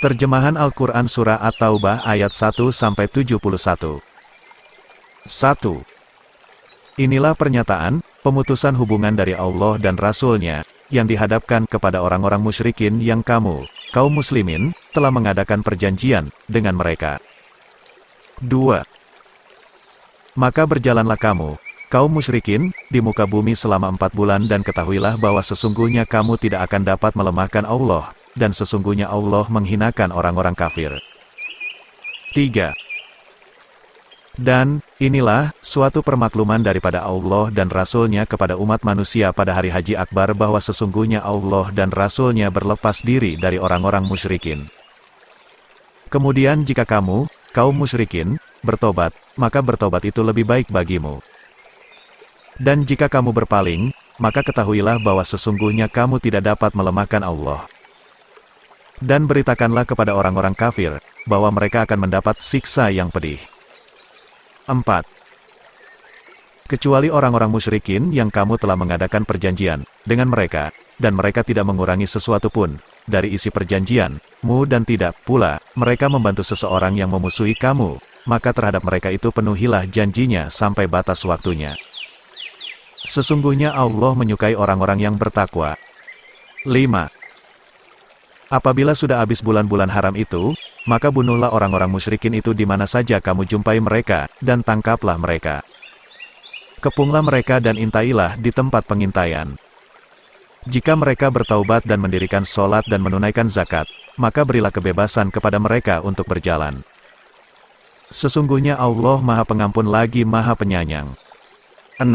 Terjemahan Al-Quran Surah At-Taubah ayat 1-71. 1. Inilah pernyataan, pemutusan hubungan dari Allah dan Rasul-Nya, yang dihadapkan kepada orang-orang musyrikin yang kaum muslimin, telah mengadakan perjanjian dengan mereka. 2. Maka berjalanlah kaum musyrikin, di muka bumi selama 4 bulan dan ketahuilah bahwa sesungguhnya kamu tidak akan dapat melemahkan Allah, dan sesungguhnya Allah menghinakan orang-orang kafir. 3. Dan, inilah, suatu permakluman daripada Allah dan Rasul-Nya kepada umat manusia pada hari Haji Akbar bahwa sesungguhnya Allah dan Rasul-Nya berlepas diri dari orang-orang musyrikin. Kemudian jika kaum musyrikin, bertobat, maka bertobat itu lebih baik bagimu. Dan jika kamu berpaling, maka ketahuilah bahwa sesungguhnya kamu tidak dapat melemahkan Allah. Dan beritakanlah kepada orang-orang kafir, bahwa mereka akan mendapat siksa yang pedih. 4. Kecuali orang-orang musyrikin yang kamu telah mengadakan perjanjian dengan mereka, dan mereka tidak mengurangi sesuatu pun dari isi perjanjianmu dan tidak pula mereka membantu seseorang yang memusuhi kamu, maka terhadap mereka itu penuhilah janjinya sampai batas waktunya. Sesungguhnya Allah menyukai orang-orang yang bertakwa. 5. Apabila sudah habis bulan-bulan haram itu, maka bunuhlah orang-orang musyrikin itu di mana saja kamu jumpai mereka, dan tangkaplah mereka. Kepunglah mereka dan intailah di tempat pengintaian. Jika mereka bertaubat dan mendirikan sholat dan menunaikan zakat, maka berilah kebebasan kepada mereka untuk berjalan. Sesungguhnya Allah Maha Pengampun lagi Maha Penyayang. 6.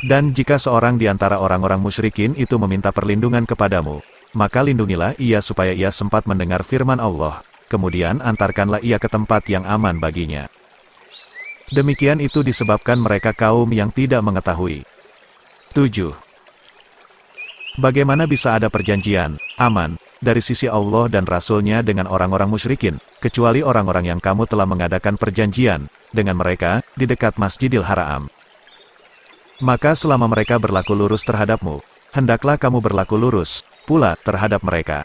Dan jika seorang di antara orang-orang musyrikin itu meminta perlindungan kepadamu, maka lindungilah ia supaya ia sempat mendengar firman Allah, kemudian antarkanlah ia ke tempat yang aman baginya. Demikian itu disebabkan mereka kaum yang tidak mengetahui. 7. Bagaimana bisa ada perjanjian, aman, dari sisi Allah dan Rasul-Nya dengan orang-orang musyrikin, kecuali orang-orang yang kamu telah mengadakan perjanjian dengan mereka di dekat Masjidil Haram. Maka selama mereka berlaku lurus terhadapmu, hendaklah kamu berlaku lurus pula terhadap mereka.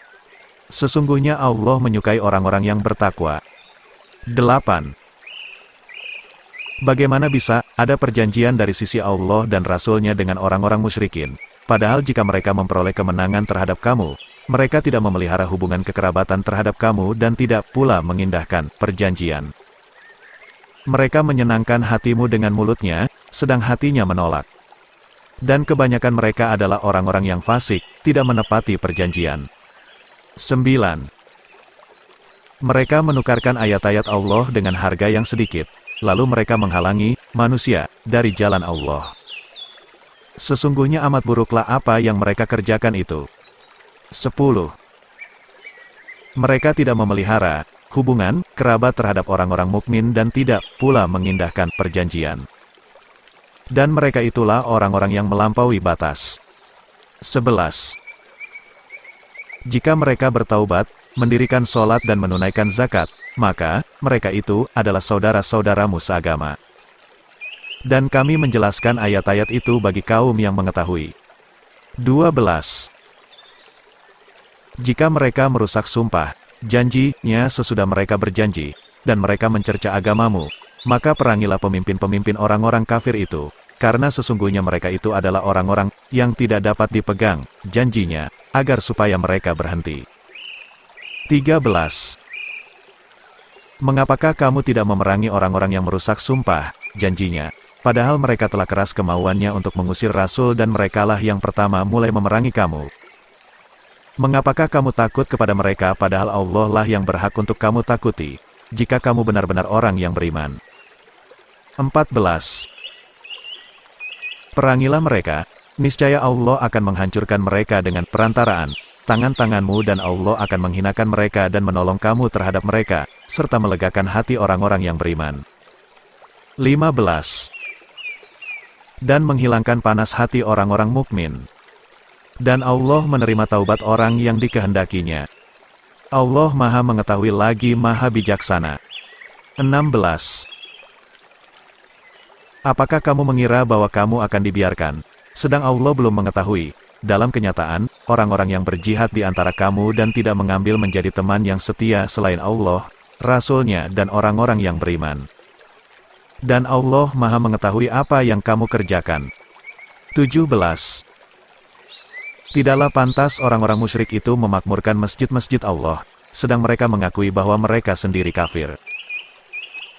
Sesungguhnya Allah menyukai orang-orang yang bertakwa. 8. Bagaimana bisa ada perjanjian dari sisi Allah dan Rasul-Nya dengan orang-orang musyrikin, padahal jika mereka memperoleh kemenangan terhadap kamu, mereka tidak memelihara hubungan kekerabatan terhadap kamu dan tidak pula mengindahkan perjanjian. Mereka menyenangkan hatimu dengan mulutnya, sedang hatinya menolak. Dan kebanyakan mereka adalah orang-orang yang fasik, tidak menepati perjanjian. 9. Mereka menukarkan ayat-ayat Allah dengan harga yang sedikit, lalu mereka menghalangi manusia dari jalan Allah. Sesungguhnya amat buruklah apa yang mereka kerjakan itu. 10. Mereka tidak memelihara hubungan kerabat terhadap orang-orang mukmin dan tidak pula mengindahkan perjanjian. Dan mereka itulah orang-orang yang melampaui batas. 11. Jika mereka bertaubat, mendirikan sholat dan menunaikan zakat, maka mereka itu adalah saudara-saudaramu seagama. Dan kami menjelaskan ayat-ayat itu bagi kaum yang mengetahui. 12. Jika mereka merusak sumpah janjinya sesudah mereka berjanji, dan mereka mencerca agamamu, maka perangilah pemimpin-pemimpin orang-orang kafir itu, karena sesungguhnya mereka itu adalah orang-orang yang tidak dapat dipegang janjinya, agar supaya mereka berhenti. 13. Mengapakah kamu tidak memerangi orang-orang yang merusak sumpah janjinya, padahal mereka telah keras kemauannya untuk mengusir Rasul dan merekalah yang pertama mulai memerangi kamu? Mengapakah kamu takut kepada mereka padahal Allah lah yang berhak untuk kamu takuti, jika kamu benar-benar orang yang beriman? 14. Perangilah mereka, niscaya Allah akan menghancurkan mereka dengan perantaraan tangan-tanganmu dan Allah akan menghinakan mereka dan menolong kamu terhadap mereka, serta melegakan hati orang-orang yang beriman. 15. Dan menghilangkan panas hati orang-orang mukmin. Dan Allah menerima taubat orang yang dikehendakinya. Allah Maha Mengetahui lagi Maha Bijaksana. 16. Apakah kamu mengira bahwa kamu akan dibiarkan, sedang Allah belum mengetahui? Dalam kenyataan, orang-orang yang berjihad di antara kamu dan tidak mengambil menjadi teman yang setia selain Allah, Rasul-Nya dan orang-orang yang beriman. Dan Allah Maha mengetahui apa yang kamu kerjakan. 17. Tidaklah pantas orang-orang musyrik itu memakmurkan masjid-masjid Allah, sedang mereka mengakui bahwa mereka sendiri kafir.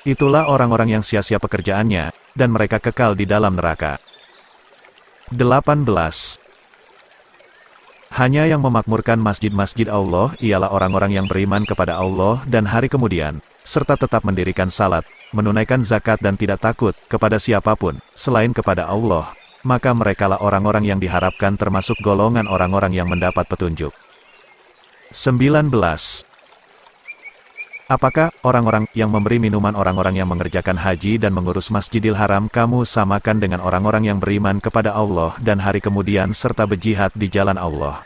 Itulah orang-orang yang sia-sia pekerjaannya, dan mereka kekal di dalam neraka. 18. Hanya yang memakmurkan masjid-masjid Allah ialah orang-orang yang beriman kepada Allah dan hari kemudian, serta tetap mendirikan salat, menunaikan zakat dan tidak takut kepada siapapun, selain kepada Allah. Maka merekalah orang-orang yang diharapkan termasuk golongan orang-orang yang mendapat petunjuk. 19. Apakah orang-orang yang memberi minuman orang-orang yang mengerjakan haji dan mengurus Masjidil Haram kamu samakan dengan orang-orang yang beriman kepada Allah dan hari kemudian serta berjihad di jalan Allah?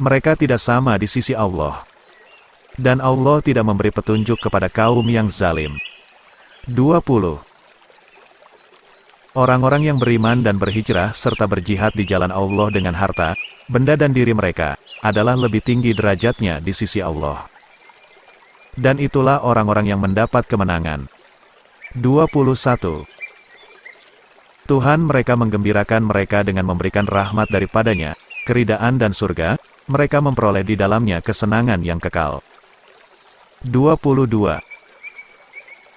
Mereka tidak sama di sisi Allah. Dan Allah tidak memberi petunjuk kepada kaum yang zalim. 20. Orang-orang yang beriman dan berhijrah serta berjihad di jalan Allah dengan harta, benda dan diri mereka, adalah lebih tinggi derajatnya di sisi Allah. Dan itulah orang-orang yang mendapat kemenangan. 21. Tuhan mereka menggembirakan mereka dengan memberikan rahmat daripadanya, keridaan dan surga, mereka memperoleh di dalamnya kesenangan yang kekal. 22.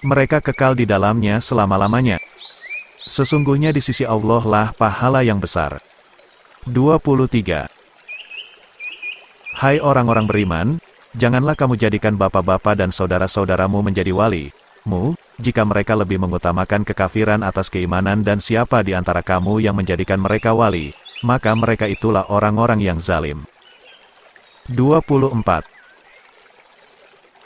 Mereka kekal di dalamnya selama-lamanya. Sesungguhnya di sisi Allah lah pahala yang besar. 23. Hai orang-orang beriman, janganlah kamu jadikan bapak-bapak dan saudara-saudaramu menjadi wali-mu, jika mereka lebih mengutamakan kekafiran atas keimanan dan siapa di antara kamu yang menjadikan mereka wali, maka mereka itulah orang-orang yang zalim. 24.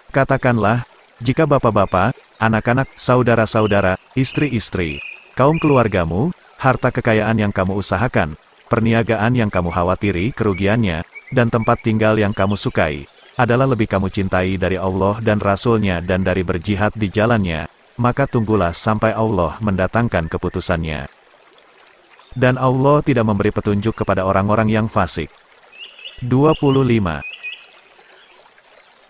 Katakanlah, jika bapak-bapak, anak-anak, saudara-saudara, istri-istri, kaum keluargamu, harta kekayaan yang kamu usahakan, perniagaan yang kamu khawatiri kerugiannya, dan tempat tinggal yang kamu sukai, adalah lebih kamu cintai dari Allah dan Rasul-Nya dan dari berjihad di jalannya, maka tunggulah sampai Allah mendatangkan keputusannya. Dan Allah tidak memberi petunjuk kepada orang-orang yang fasik. 25.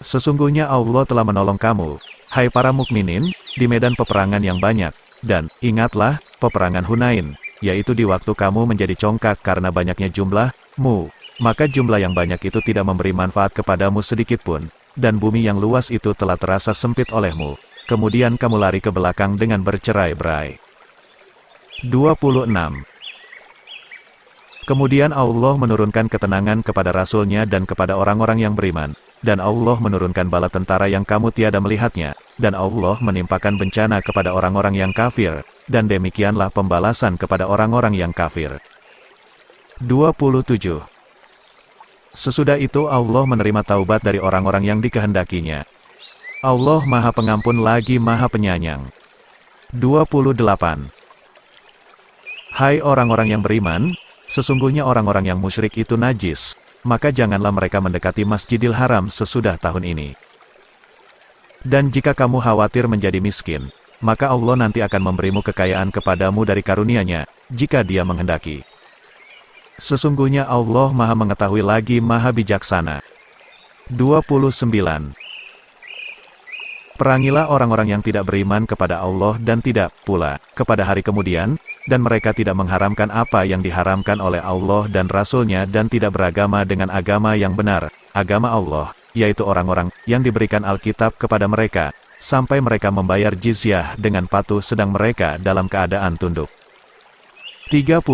Sesungguhnya Allah telah menolong kamu, hai para mukminin, di medan peperangan yang banyak. Dan, ingatlah, peperangan Hunain, yaitu di waktu kamu menjadi congkak karena banyaknya jumlahmu, maka jumlah yang banyak itu tidak memberi manfaat kepadamu sedikitpun, dan bumi yang luas itu telah terasa sempit olehmu, kemudian kamu lari ke belakang dengan bercerai-berai. 26. Kemudian Allah menurunkan ketenangan kepada Rasul-Nya dan kepada orang-orang yang beriman, dan Allah menurunkan bala tentara yang kamu tiada melihatnya, dan Allah menimpakan bencana kepada orang-orang yang kafir, dan demikianlah pembalasan kepada orang-orang yang kafir. 27. Sesudah itu Allah menerima taubat dari orang-orang yang dikehendakinya. Allah Maha Pengampun lagi Maha Penyayang. 28. Hai orang-orang yang beriman, sesungguhnya orang-orang yang musyrik itu najis, maka janganlah mereka mendekati Masjidil Haram sesudah tahun ini. Dan jika kamu khawatir menjadi miskin, maka Allah nanti akan memberimu kekayaan kepadamu dari karunia-Nya, jika Dia menghendaki. Sesungguhnya Allah Maha Mengetahui lagi Maha Bijaksana. 29. Perangilah orang-orang yang tidak beriman kepada Allah dan tidak pula kepada hari kemudian, dan mereka tidak mengharamkan apa yang diharamkan oleh Allah dan Rasul-Nya dan tidak beragama dengan agama yang benar, agama Allah, yaitu orang-orang yang diberikan Alkitab kepada mereka, sampai mereka membayar jizyah dengan patuh sedang mereka dalam keadaan tunduk. 30.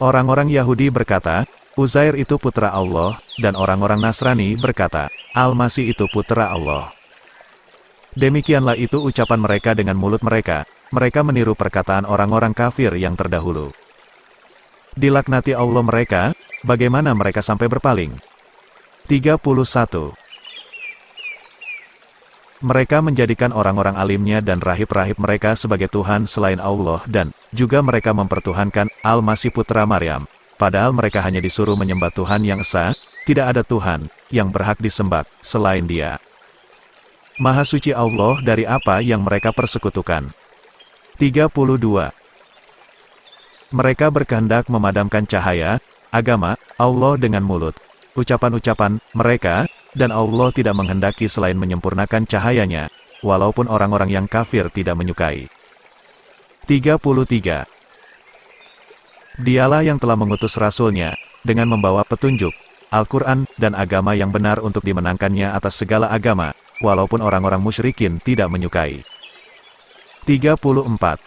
Orang-orang Yahudi berkata, Uzair itu putra Allah, dan orang-orang Nasrani berkata, Al-Masih itu putra Allah. Demikianlah itu ucapan mereka dengan mulut mereka, mereka meniru perkataan orang-orang kafir yang terdahulu. Dilaknati Allah mereka, bagaimana mereka sampai berpaling? 31. Mereka menjadikan orang-orang alimnya dan rahib-rahib mereka sebagai Tuhan selain Allah dan juga mereka mempertuhankan Al-Masih putra Maryam, padahal mereka hanya disuruh menyembah Tuhan yang esa, tidak ada Tuhan yang berhak disembah selain Dia. Maha suci Allah dari apa yang mereka persekutukan. 32. Mereka berkehendak memadamkan cahaya, agama, Allah dengan mulut, ucapan-ucapan mereka, dan Allah tidak menghendaki selain menyempurnakan cahayanya, walaupun orang-orang yang kafir tidak menyukai. 33. Dialah yang telah mengutus Rasul-Nya, dengan membawa petunjuk, Al-Quran, dan agama yang benar untuk dimenangkannya atas segala agama, walaupun orang-orang musyrikin tidak menyukai. 34.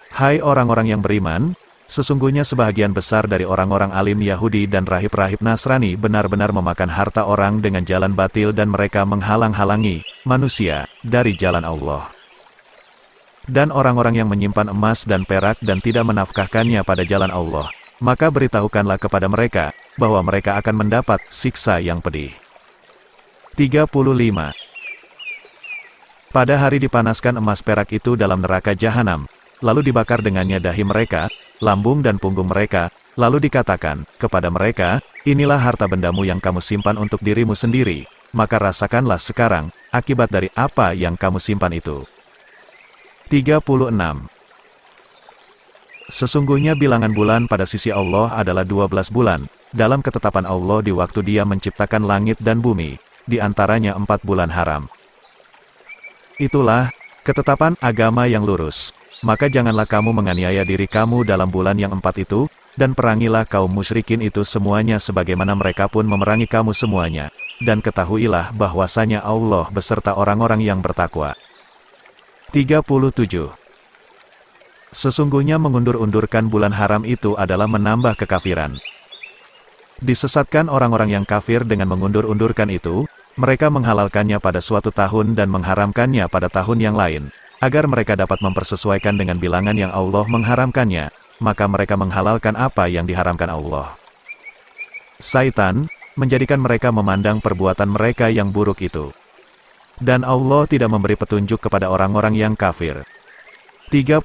Hai orang-orang yang beriman, sesungguhnya sebahagian besar dari orang-orang alim Yahudi dan rahib-rahib Nasrani benar-benar memakan harta orang dengan jalan batil dan mereka menghalang-halangi manusia dari jalan Allah. Dan orang-orang yang menyimpan emas dan perak dan tidak menafkahkannya pada jalan Allah, maka beritahukanlah kepada mereka, bahwa mereka akan mendapat siksa yang pedih. 35. Pada hari dipanaskan emas perak itu dalam neraka jahanam, lalu dibakar dengannya dahi mereka, lambung dan punggung mereka, lalu dikatakan kepada mereka, inilah harta bendamu yang kamu simpan untuk dirimu sendiri, maka rasakanlah sekarang, akibat dari apa yang kamu simpan itu. 36. Sesungguhnya bilangan bulan pada sisi Allah adalah 12 bulan, dalam ketetapan Allah di waktu Dia menciptakan langit dan bumi, di antaranya 4 bulan haram. Itulah ketetapan agama yang lurus. Maka janganlah kamu menganiaya diri kamu dalam bulan yang 4 itu, dan perangilah kaum musyrikin itu semuanya sebagaimana mereka pun memerangi kamu semuanya. Dan ketahuilah bahwasanya Allah beserta orang-orang yang bertakwa. 37. Sesungguhnya mengundur-undurkan bulan haram itu adalah menambah kekafiran. Disesatkan orang-orang yang kafir dengan mengundur-undurkan itu, mereka menghalalkannya pada suatu tahun dan mengharamkannya pada tahun yang lain, agar mereka dapat mempersesuaikan dengan bilangan yang Allah mengharamkannya, maka mereka menghalalkan apa yang diharamkan Allah. Syaitan menjadikan mereka memandang perbuatan mereka yang buruk itu. Dan Allah tidak memberi petunjuk kepada orang-orang yang kafir. 38.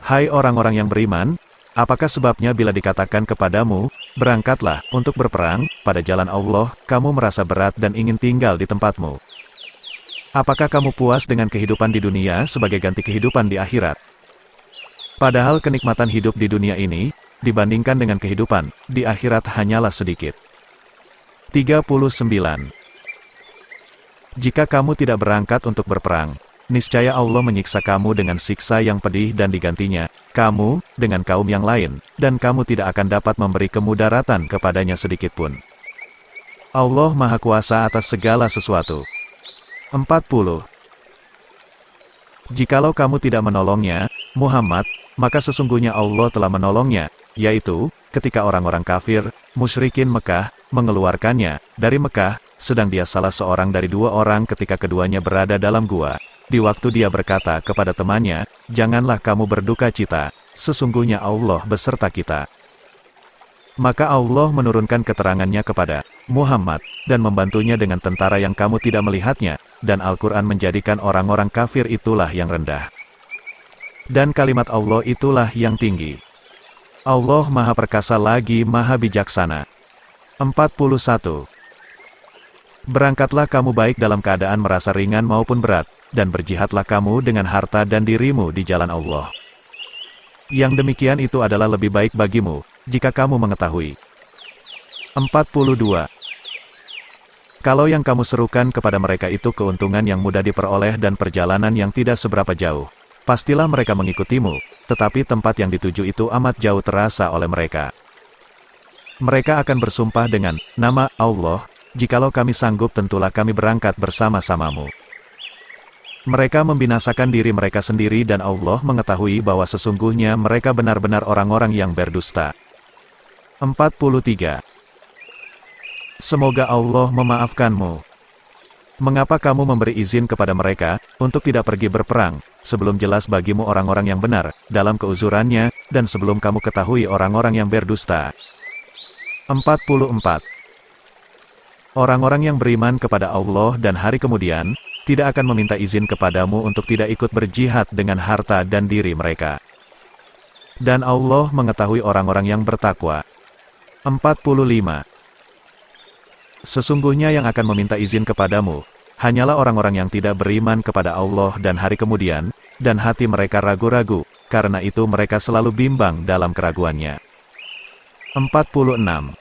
Hai orang-orang yang beriman, apakah sebabnya bila dikatakan kepadamu, berangkatlah untuk berperang pada jalan Allah, kamu merasa berat dan ingin tinggal di tempatmu? Apakah kamu puas dengan kehidupan di dunia sebagai ganti kehidupan di akhirat? Padahal kenikmatan hidup di dunia ini, dibandingkan dengan kehidupan di akhirat hanyalah sedikit. 39. Jika kamu tidak berangkat untuk berperang, niscaya Allah menyiksa kamu dengan siksa yang pedih dan digantinya, kamu, dengan kaum yang lain, dan kamu tidak akan dapat memberi kemudaratan kepadanya sedikitpun. Allah Maha Kuasa atas segala sesuatu. 40. Jikalau kamu tidak menolongnya, Muhammad, maka sesungguhnya Allah telah menolongnya, yaitu, ketika orang-orang kafir, musyrikin Mekah, mengeluarkannya dari Mekah, sedang dia salah seorang dari 2 orang ketika keduanya berada dalam gua. Di waktu dia berkata kepada temannya, janganlah kamu berduka cita, sesungguhnya Allah beserta kita. Maka Allah menurunkan keterangannya kepada Muhammad, dan membantunya dengan tentara yang kamu tidak melihatnya, dan Al-Quran menjadikan orang-orang kafir itulah yang rendah. Dan kalimat Allah itulah yang tinggi. Allah Maha Perkasa lagi Maha Bijaksana. 41. Berangkatlah kamu baik dalam keadaan merasa ringan maupun berat, dan berjihadlah kamu dengan harta dan dirimu di jalan Allah. Yang demikian itu adalah lebih baik bagimu, jika kamu mengetahui. 42. Kalau yang kamu serukan kepada mereka itu keuntungan yang mudah diperoleh dan perjalanan yang tidak seberapa jauh, pastilah mereka mengikutimu, tetapi tempat yang dituju itu amat jauh terasa oleh mereka. Mereka akan bersumpah dengan nama Allah, jikalau kami sanggup tentulah kami berangkat bersama-samamu. Mereka membinasakan diri mereka sendiri dan Allah mengetahui bahwa sesungguhnya mereka benar-benar orang-orang yang berdusta. 43. Semoga Allah memaafkanmu. Mengapa kamu memberi izin kepada mereka untuk tidak pergi berperang, sebelum jelas bagimu orang-orang yang benar dalam keuzurannya, dan sebelum kamu ketahui orang-orang yang berdusta? 44. Orang-orang yang beriman kepada Allah dan hari kemudian, tidak akan meminta izin kepadamu untuk tidak ikut berjihad dengan harta dan diri mereka. Dan Allah mengetahui orang-orang yang bertakwa. 45. Sesungguhnya yang akan meminta izin kepadamu, hanyalah orang-orang yang tidak beriman kepada Allah dan hari kemudian, dan hati mereka ragu-ragu, karena itu mereka selalu bimbang dalam keraguannya. 46.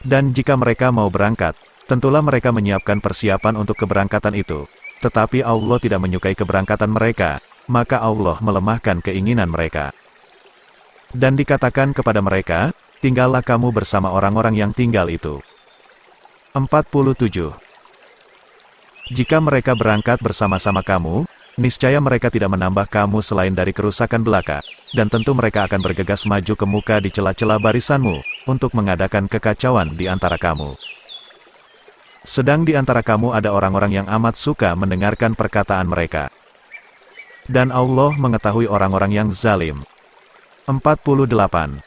Dan jika mereka mau berangkat, tentulah mereka menyiapkan persiapan untuk keberangkatan itu. Tetapi Allah tidak menyukai keberangkatan mereka, maka Allah melemahkan keinginan mereka. Dan dikatakan kepada mereka, tinggallah kamu bersama orang-orang yang tinggal itu. 47. Jika mereka berangkat bersama-sama kamu, niscaya mereka tidak menambah kamu selain dari kerusakan belaka, dan tentu mereka akan bergegas maju ke muka di celah-celah barisanmu, untuk mengadakan kekacauan di antara kamu. Sedang di antara kamu ada orang-orang yang amat suka mendengarkan perkataan mereka. Dan Allah mengetahui orang-orang yang zalim. 48.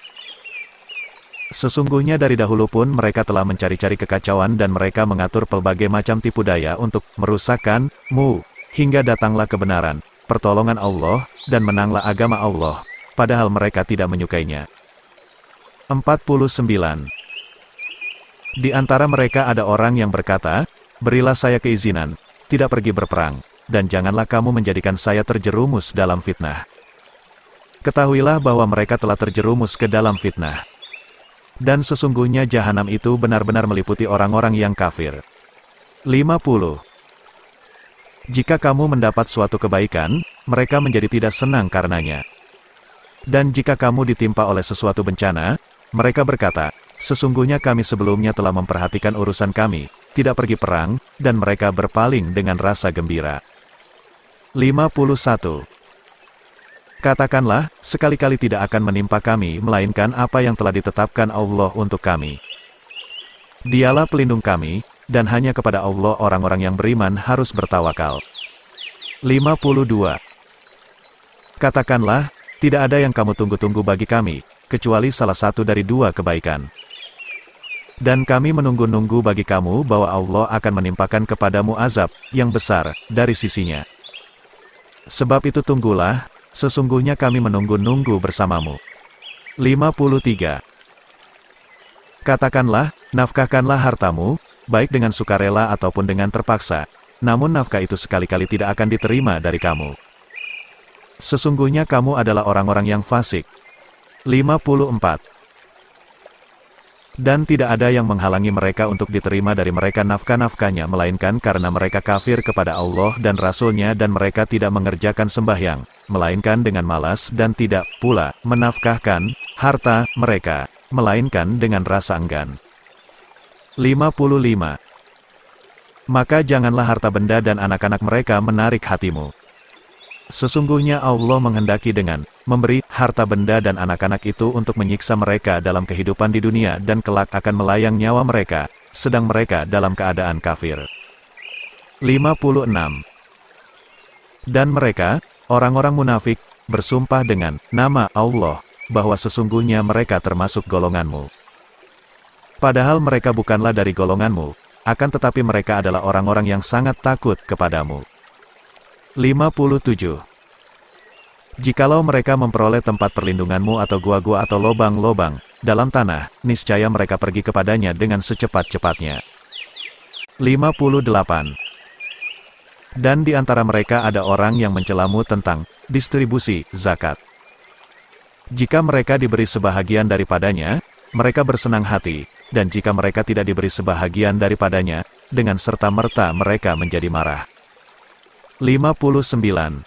Sesungguhnya dari dahulu pun mereka telah mencari-cari kekacauan dan mereka mengatur pelbagai macam tipu daya untuk merusakkanmu, hingga datanglah kebenaran, pertolongan Allah, dan menanglah agama Allah, padahal mereka tidak menyukainya. 49. Di antara mereka ada orang yang berkata, berilah saya keizinan, tidak pergi berperang, dan janganlah kamu menjadikan saya terjerumus dalam fitnah. Ketahuilah bahwa mereka telah terjerumus ke dalam fitnah. Dan sesungguhnya jahanam itu benar-benar meliputi orang-orang yang kafir. 50. Jika kamu mendapat suatu kebaikan, mereka menjadi tidak senang karenanya. Dan jika kamu ditimpa oleh sesuatu bencana, mereka berkata, sesungguhnya kami sebelumnya telah memperhatikan urusan kami, tidak pergi perang, dan mereka berpaling dengan rasa gembira. 51. Katakanlah, sekali-kali tidak akan menimpa kami melainkan apa yang telah ditetapkan Allah untuk kami. Dialah pelindung kami, dan hanya kepada Allah orang-orang yang beriman harus bertawakal. 52. Katakanlah, tidak ada yang kamu tunggu-tunggu bagi kami, kecuali salah satu dari dua kebaikan. Dan kami menunggu-nunggu bagi kamu bahwa Allah akan menimpakan kepadamu azab yang besar dari sisinya. Sebab itu tunggulah, sesungguhnya kami menunggu-nunggu bersamamu. 53. Katakanlah, nafkahkanlah hartamu, baik dengan sukarela ataupun dengan terpaksa, namun nafkah itu sekali-kali tidak akan diterima dari kamu. Sesungguhnya kamu adalah orang-orang yang fasik. 54. Dan tidak ada yang menghalangi mereka untuk diterima dari mereka nafkah-nafkahnya melainkan karena mereka kafir kepada Allah dan Rasul-Nya dan mereka tidak mengerjakan sembahyang, melainkan dengan malas dan tidak pula menafkahkan harta mereka, melainkan dengan rasa enggan. 55. Maka janganlah harta benda dan anak-anak mereka menarik hatimu. Sesungguhnya Allah menghendaki dengan memberi harta benda dan anak-anak itu untuk menyiksa mereka dalam kehidupan di dunia dan kelak akan melayang nyawa mereka, sedang mereka dalam keadaan kafir. 56. Dan mereka, orang-orang munafik, bersumpah dengan nama Allah, bahwa sesungguhnya mereka termasuk golonganmu. Padahal mereka bukanlah dari golonganmu, akan tetapi mereka adalah orang-orang yang sangat takut kepadamu. 57. Jikalau mereka memperoleh tempat perlindunganmu atau gua-gua atau lobang-lobang dalam tanah, niscaya mereka pergi kepadanya dengan secepat-cepatnya. 58. Dan di antara mereka ada orang yang mencelamu tentang distribusi zakat. Jika mereka diberi sebahagian daripadanya, mereka bersenang hati, dan jika mereka tidak diberi sebahagian daripadanya, dengan serta-merta mereka menjadi marah. 59.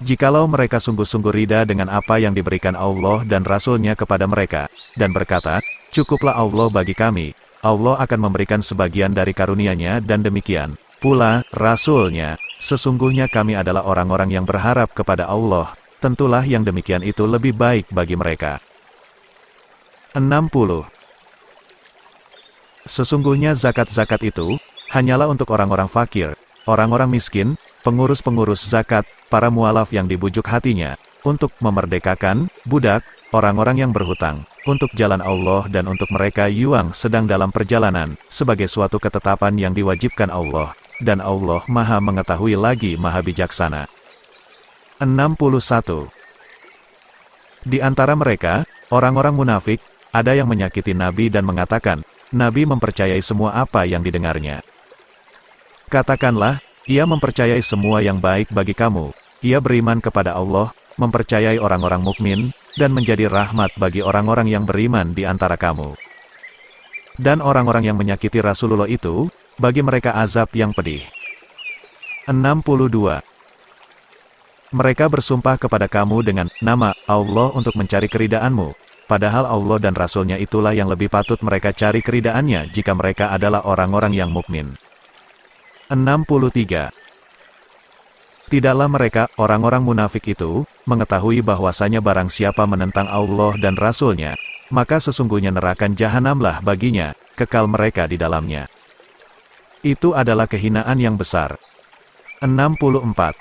Jikalau mereka sungguh-sungguh rida dengan apa yang diberikan Allah dan Rasul-Nya kepada mereka, dan berkata, cukuplah Allah bagi kami, Allah akan memberikan sebagian dari karunia-Nya dan demikian pula Rasul-Nya, sesungguhnya kami adalah orang-orang yang berharap kepada Allah, tentulah yang demikian itu lebih baik bagi mereka. 60. Sesungguhnya zakat-zakat itu, hanyalah untuk orang-orang fakir, orang-orang miskin, pengurus-pengurus zakat, para mualaf yang dibujuk hatinya, untuk memerdekakan budak, orang-orang yang berhutang, untuk jalan Allah dan untuk mereka yang sedang dalam perjalanan, sebagai suatu ketetapan yang diwajibkan Allah, dan Allah Maha mengetahui lagi Maha bijaksana. 61. Di antara mereka, orang-orang munafik, ada yang menyakiti Nabi dan mengatakan, Nabi mempercayai semua apa yang didengarnya. Katakanlah, ia mempercayai semua yang baik bagi kamu, ia beriman kepada Allah, mempercayai orang-orang mukmin, dan menjadi rahmat bagi orang-orang yang beriman di antara kamu. Dan orang-orang yang menyakiti Rasulullah itu, bagi mereka azab yang pedih. 62. Mereka bersumpah kepada kamu dengan nama Allah untuk mencari keridaanmu, padahal Allah dan Rasul-Nya itulah yang lebih patut mereka cari keridaannya jika mereka adalah orang-orang yang mukmin. 63. Tidaklah mereka, orang-orang munafik itu, mengetahui bahwasanya barang siapa menentang Allah dan Rasul-Nya, maka sesungguhnya neraka jahanamlah baginya, kekal mereka di dalamnya. Itu adalah kehinaan yang besar. 64.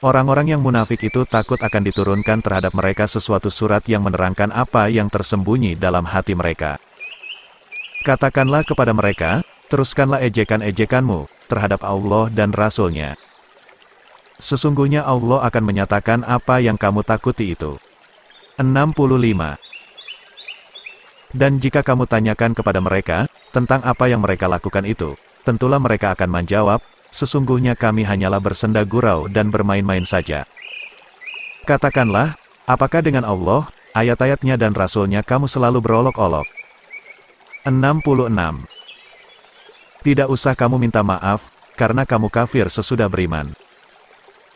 Orang-orang yang munafik itu takut akan diturunkan terhadap mereka sesuatu surat yang menerangkan apa yang tersembunyi dalam hati mereka. Katakanlah kepada mereka, teruskanlah ejekan-ejekanmu terhadap Allah dan Rasul-Nya. Sesungguhnya Allah akan menyatakan apa yang kamu takuti itu. 65. Dan jika kamu tanyakan kepada mereka, tentang apa yang mereka lakukan itu, tentulah mereka akan menjawab, sesungguhnya kami hanyalah bersenda gurau dan bermain-main saja. Katakanlah, apakah dengan Allah, ayat-ayatnya dan Rasul-Nya kamu selalu berolok-olok? 66. Tidak usah kamu minta maaf, karena kamu kafir sesudah beriman.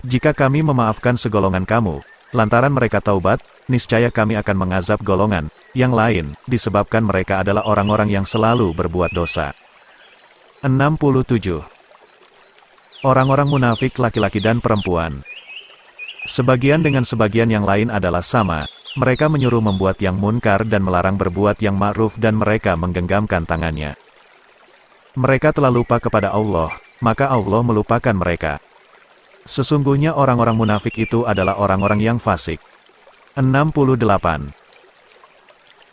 Jika kami memaafkan segolongan kamu, lantaran mereka taubat, niscaya kami akan mengazab golongan yang lain, disebabkan mereka adalah orang-orang yang selalu berbuat dosa. 67. Orang-orang munafik laki-laki dan perempuan. Sebagian dengan sebagian yang lain adalah sama, mereka menyuruh membuat yang munkar dan melarang berbuat yang ma'ruf dan mereka menggenggamkan tangannya. Mereka telah lupa kepada Allah, maka Allah melupakan mereka. Sesungguhnya orang-orang munafik itu adalah orang-orang yang fasik. 68.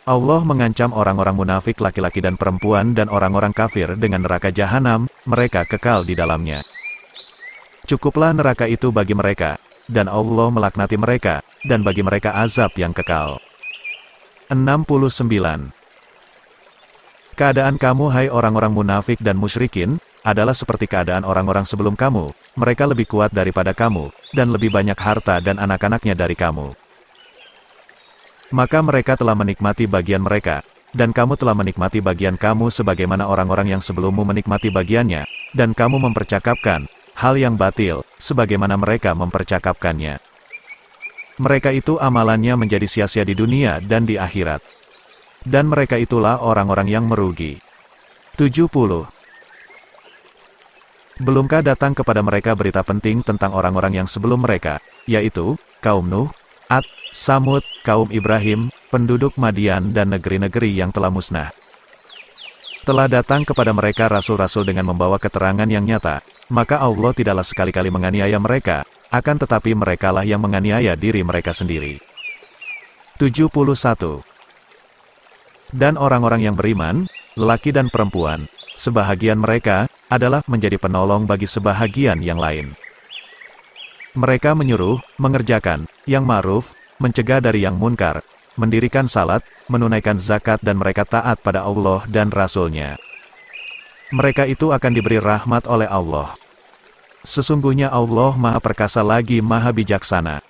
Allah mengancam orang-orang munafik laki-laki dan perempuan dan orang-orang kafir dengan neraka jahanam, mereka kekal di dalamnya. Cukuplah neraka itu bagi mereka, dan Allah melaknati mereka, dan bagi mereka azab yang kekal. 69. Keadaan kamu hai orang-orang munafik dan musyrikin, adalah seperti keadaan orang-orang sebelum kamu, mereka lebih kuat daripada kamu, dan lebih banyak harta dan anak-anaknya dari kamu. Maka mereka telah menikmati bagian mereka, dan kamu telah menikmati bagian kamu sebagaimana orang-orang yang sebelummu menikmati bagiannya, dan kamu mempercakapkan hal yang batil, sebagaimana mereka mempercakapkannya. Mereka itu amalannya menjadi sia-sia di dunia dan di akhirat. Dan mereka itulah orang-orang yang merugi. 70. Belumkah datang kepada mereka berita penting tentang orang-orang yang sebelum mereka, yaitu, kaum Nuh, Ad, Samud, kaum Ibrahim, penduduk Madian dan negeri-negeri yang telah musnah. Telah datang kepada mereka rasul-rasul dengan membawa keterangan yang nyata, maka Allah tidaklah sekali-kali menganiaya mereka, akan tetapi merekalah yang menganiaya diri mereka sendiri. 71. Dan orang-orang yang beriman, lelaki dan perempuan, sebahagian mereka, adalah menjadi penolong bagi sebahagian yang lain. Mereka menyuruh, mengerjakan, yang ma'ruf, mencegah dari yang munkar, mendirikan salat, menunaikan zakat dan mereka taat pada Allah dan Rasul-Nya. Mereka itu akan diberi rahmat oleh Allah. Sesungguhnya Allah Maha Perkasa lagi Maha Bijaksana.